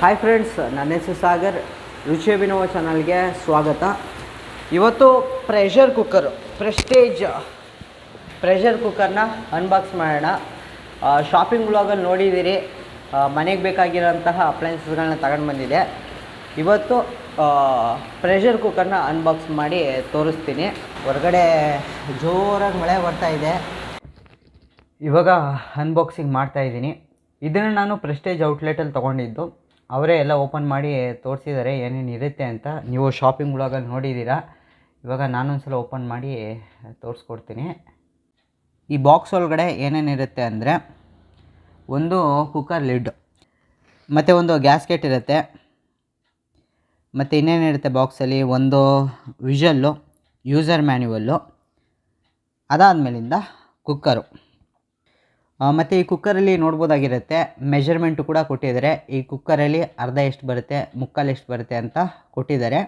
Hi friends, ನನ್ನ ಹೆಸರು ಸಾಗರ್. ರುಚಿ ಅಭಿನವ ಚಾನಲ್ಗೆ ಸ್ವಾಗತ. ಇವತ್ತು ಪ್ರೆಸ್ಟೇಜ್ ಪ್ರೆಷರ್ ಕುಕ್ಕರ್ನ ಅನ್ಬಾಕ್ಸ್ ಮಾಡೋಣ. ಶಾಪಿಂಗ್ ಬ್ಲಾಗಲ್ಲಿ ನೋಡಿದ್ದೀರಿ, ಮನೆಗೆ ಬೇಕಾಗಿರೋಂತಹ ಅಪ್ಲೈನ್ಸಸ್ಗಳನ್ನ ತಗೊಂಡು ಬಂದಿದೆ. ಇವತ್ತು ಪ್ರೆಷರ್ ಕುಕ್ಕರ್ನ ಅನ್ಬಾಕ್ಸ್ ಮಾಡಿ ತೋರಿಸ್ತೀನಿ. ಹೊರಗಡೆ ಜೋರಾಗಿ ಮಳೆ ಬರ್ತಾಯಿದೆ. ಇವಾಗ ಅನ್ಬಾಕ್ಸಿಂಗ್ ಮಾಡ್ತಾಯಿದ್ದೀನಿ. ಇದನ್ನು ನಾನು ಪ್ರೆಸ್ಟೇಜ್ ಔಟ್ಲೆಟಲ್ಲಿ ತೊಗೊಂಡಿದ್ದು. ಅವರೇ ಎಲ್ಲ ಓಪನ್ ಮಾಡಿ ತೋರಿಸಿದ್ದಾರೆ ಏನೇನು ಇರುತ್ತೆ ಅಂತ. ನೀವು ಶಾಪಿಂಗ್ ಬ್ಲಾಗಲ್ಲಿ ನೋಡಿದ್ದೀರಾ. ಇವಾಗ ನಾನೊಂದು ಸಲ ಓಪನ್ ಮಾಡಿ ತೋರಿಸ್ಕೊಡ್ತೀನಿ. ಈ ಬಾಕ್ಸ್ ಒಳಗಡೆ ಏನೇನಿರುತ್ತೆ ಅಂದರೆ, ಒಂದು ಕುಕ್ಕರ್ ಲಿಡ್, ಮತ್ತು ಒಂದು ಗ್ಯಾಸ್ಕೆಟ್ ಇರುತ್ತೆ, ಮತ್ತು ಇನ್ನೇನಿರುತ್ತೆ ಬಾಕ್ಸಲ್ಲಿ, ಒಂದು ವಿಷಲ್ಲು, ಯೂಸರ್ ಮ್ಯಾನ್ಯುವಲ್ಲು, ಅದಾದಮೇಲಿಂದ ಕುಕ್ಕರು. ಮತ್ತು ಈ ಕುಕ್ಕರಲ್ಲಿ ನೋಡ್ಬೋದಾಗಿರುತ್ತೆ, ಮೆಷರ್ಮೆಂಟು ಕೂಡ ಕೊಟ್ಟಿದ್ದಾರೆ. ಈ ಕುಕ್ಕರಲ್ಲಿ ಅರ್ಧ ಎಷ್ಟು ಬರುತ್ತೆ, ಮುಕ್ಕಾಲು ಎಷ್ಟು ಬರುತ್ತೆ ಅಂತ ಕೊಟ್ಟಿದ್ದಾರೆ.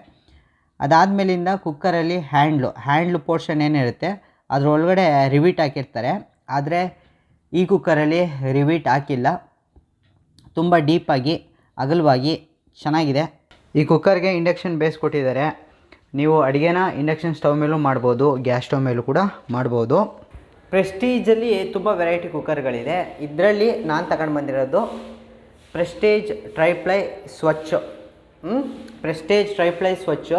ಅದಾದಮೇಲಿಂದ ಕುಕ್ಕರಲ್ಲಿ ಹ್ಯಾಂಡ್ಲು ಪೋರ್ಷನ್ ಏನಿರುತ್ತೆ ಅದರೊಳಗಡೆ ರಿವೀಟ್ ಹಾಕಿರ್ತಾರೆ. ಆದರೆ ಈ ಕುಕ್ಕರಲ್ಲಿ ರಿವೀಟ್ ಹಾಕಿಲ್ಲ. ತುಂಬ ಡೀಪಾಗಿ ಅಗಲವಾಗಿ ಚೆನ್ನಾಗಿದೆ. ಈ ಕುಕ್ಕರ್ಗೆ ಇಂಡಕ್ಷನ್ ಬೇಸ್ ಕೊಟ್ಟಿದ್ದಾರೆ. ನೀವು ಅಡುಗೆನ ಇಂಡಕ್ಷನ್ ಸ್ಟವ್ ಮೇಲೂ ಮಾಡ್ಬೋದು, ಗ್ಯಾಸ್ ಸ್ಟವ್ ಮೇಲೂ ಕೂಡ ಮಾಡ್ಬೋದು. ಪ್ರೆಸ್ಟೀಜಲ್ಲಿ ತುಂಬ ವೆರೈಟಿ ಕುಕ್ಕರ್ಗಳಿದೆ. ಇದರಲ್ಲಿ ನಾನು ತಗೊಂಡು ಬಂದಿರೋದು ಪ್ರೆಸ್ಟೇಜ್ ಟ್ರೈಪ್ಲೈ ಸ್ವಚ್ಛ. ಪ್ರೆಸ್ಟೇಜ್ ಟ್ರೈಪ್ಲೈ ಸ್ವಚ್ಛ.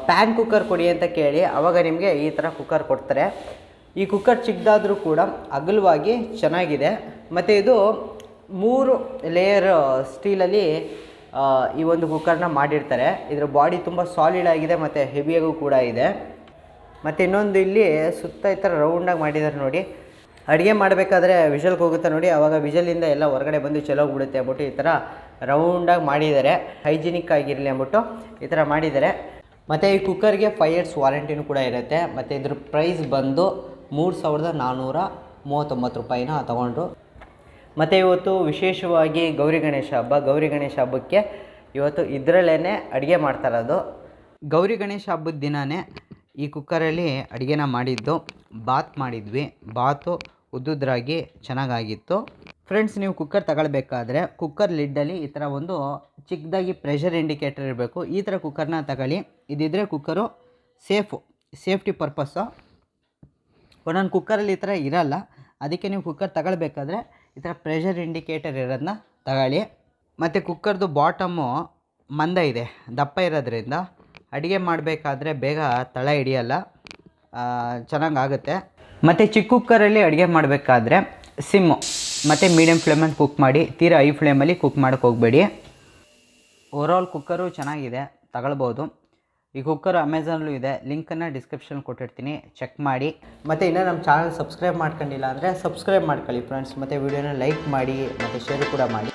ಪ್ಯಾನ್ ಕುಕ್ಕರ್ ಕೊಡಿ ಅಂತ ಕೇಳಿ ಆವಾಗ ನಿಮಗೆ ಈ ಥರ ಕುಕ್ಕರ್ ಕೊಡ್ತಾರೆ. ಈ ಕುಕ್ಕರ್ ಚಿಕ್ಕದಾದರೂ ಕೂಡ ಅಗಲವಾಗಿ ಚೆನ್ನಾಗಿದೆ. ಮತ್ತು ಇದು 3 ಲೇಯರ್ ಸ್ಟೀಲಲ್ಲಿ ಈ ಒಂದು ಕುಕ್ಕರ್ನ ಮಾಡಿರ್ತಾರೆ. ಇದರ ಬಾಡಿ ತುಂಬ ಸಾಲಿಡ್ ಆಗಿದೆ ಮತ್ತು ಹೆವಿಯಾಗೂ ಕೂಡ ಇದೆ. ಮತ್ತು ಇನ್ನೊಂದು ಇಲ್ಲಿ ಸುತ್ತ ಈ ಥರ ರೌಂಡಾಗಿ ಮಾಡಿದ್ದಾರೆ ನೋಡಿ. ಅಡುಗೆ ಮಾಡಬೇಕಾದ್ರೆ ವಿಷಲ್ಗೆ ಹೋಗುತ್ತೆ ನೋಡಿ, ಆವಾಗ ವಿಷಲಿಂದ ಎಲ್ಲ ಹೊರಗಡೆ ಬಂದು ಚೆಲ್ಲೋಗ್ಬಿಡುತ್ತೆ ಅಂದ್ಬಿಟ್ಟು ಈ ಥರ ರೌಂಡಾಗಿ ಮಾಡಿದ್ದಾರೆ. ಹೈಜಿನಿಕ್ ಆಗಿರಲಿ ಅಂದ್ಬಿಟ್ಟು ಈ ಥರ ಮಾಡಿದ್ದಾರೆ. ಮತ್ತು ಈ ಕುಕ್ಕರ್ಗೆ 5 years ವಾರಂಟಿನೂ ಕೂಡ ಇರುತ್ತೆ. ಮತ್ತು ಇದ್ರ ಪ್ರೈಸ್ ಬಂದು 3439 ರೂಪಾಯಿನ ತೊಗೊಂಡ್ರು. ಮತ್ತು ಇವತ್ತು ವಿಶೇಷವಾಗಿ ಗೌರಿ ಗಣೇಶ ಹಬ್ಬಕ್ಕೆ ಇವತ್ತು ಇದರಲ್ಲೇ ಅಡುಗೆ ಮಾಡ್ತಾಯಿರೋದು. ಗೌರಿ ಗಣೇಶ ಹಬ್ಬದ ದಿನವೇ ಈ ಕುಕ್ಕರಲ್ಲಿ ಅಡುಗೆನ ಮಾಡಿದ್ದು. ಬಾತ್ ಮಾಡಿದ್ವಿ. ಬಾತು ಉದ್ದುದ್ರಾಗಿ ಚೆನ್ನಾಗಾಗಿತ್ತು. ಫ್ರೆಂಡ್ಸ್, ನೀವು ಕುಕ್ಕರ್ ತಗೊಳ್ಬೇಕಾದ್ರೆ ಕುಕ್ಕರ್ ಲಿಡ್ಡಲ್ಲಿ ಈ ಥರ ಒಂದು ಚಿಕ್ಕದಾಗಿ ಪ್ರೆಷರ್ ಇಂಡಿಕೇಟರ್ ಇರಬೇಕು. ಈ ಥರ ಕುಕ್ಕರ್ನ ತಗೊಳ್ಳಿ. ಇದಿದ್ದರೆ ಕುಕ್ಕರು ಸೇಫ್ಟಿ ಪರ್ಪಸ್ಸು. ಒಂದೊಂದು ಕುಕ್ಕರಲ್ಲಿ ಈ ಥರ ಇರೋಲ್ಲ. ಅದಕ್ಕೆ ನೀವು ಕುಕ್ಕರ್ ತಗೊಳ್ಬೇಕಾದ್ರೆ ಈ ಥರ ಪ್ರೆಷರ್ ಇಂಡಿಕೇಟರ್ ಇರೋದನ್ನ ತಗೊಳ್ಳಿ. ಮತ್ತು ಕುಕ್ಕರ್ದು ಬಾಟಮು ಮಂದ ಇದೆ, ದಪ್ಪ ಇರೋದ್ರಿಂದ ಅಡುಗೆ ಮಾಡಬೇಕಾದ್ರೆ ಬೇಗ ತಳ ಹಿಡಿಯಲ್ಲ, ಚೆನ್ನಾಗಾಗುತ್ತೆ. ಮತ್ತು ಚಿಕ್ಕ ಕುಕ್ಕರಲ್ಲಿ ಅಡುಗೆ ಮಾಡಬೇಕಾದ್ರೆ ಸಿಮ್ಮು ಮತ್ತು ಮೀಡಿಯಮ್ ಫ್ಲೇಮಲ್ಲಿ ಕುಕ್ ಮಾಡಿ, ತೀರಾ ಹೈ ಫ್ಲೇಮಲ್ಲಿ ಕುಕ್ ಮಾಡೋಕ್ಕೆ ಹೋಗಬೇಡಿ. ಓವರಾಲ್ ಕುಕ್ಕರು ಚೆನ್ನಾಗಿದೆ, ತಗೊಳ್ಬೋದು. ಈ ಕುಕ್ಕರು ಅಮೆಝಾನಲ್ಲೂ ಇದೆ, ಲಿಂಕನ್ನು ಡಿಸ್ಕ್ರಿಪ್ಷನ್ ಕೊಟ್ಟಿರ್ತೀನಿ, ಚೆಕ್ ಮಾಡಿ. ಮತ್ತು ಇನ್ನೂ ನಮ್ಮ ಚಾನಲ್ ಸಬ್ಸ್ಕ್ರೈಬ್ ಮಾಡ್ಕೊಂಡಿಲ್ಲ ಅಂದರೆ ಸಬ್ಸ್ಕ್ರೈಬ್ ಮಾಡ್ಕೊಳ್ಳಿ ಫ್ರೆಂಡ್ಸ್. ಮತ್ತು ವಿಡಿಯೋನ ಲೈಕ್ ಮಾಡಿ ಮತ್ತು ಶೇರ್ ಕೂಡ ಮಾಡಿ.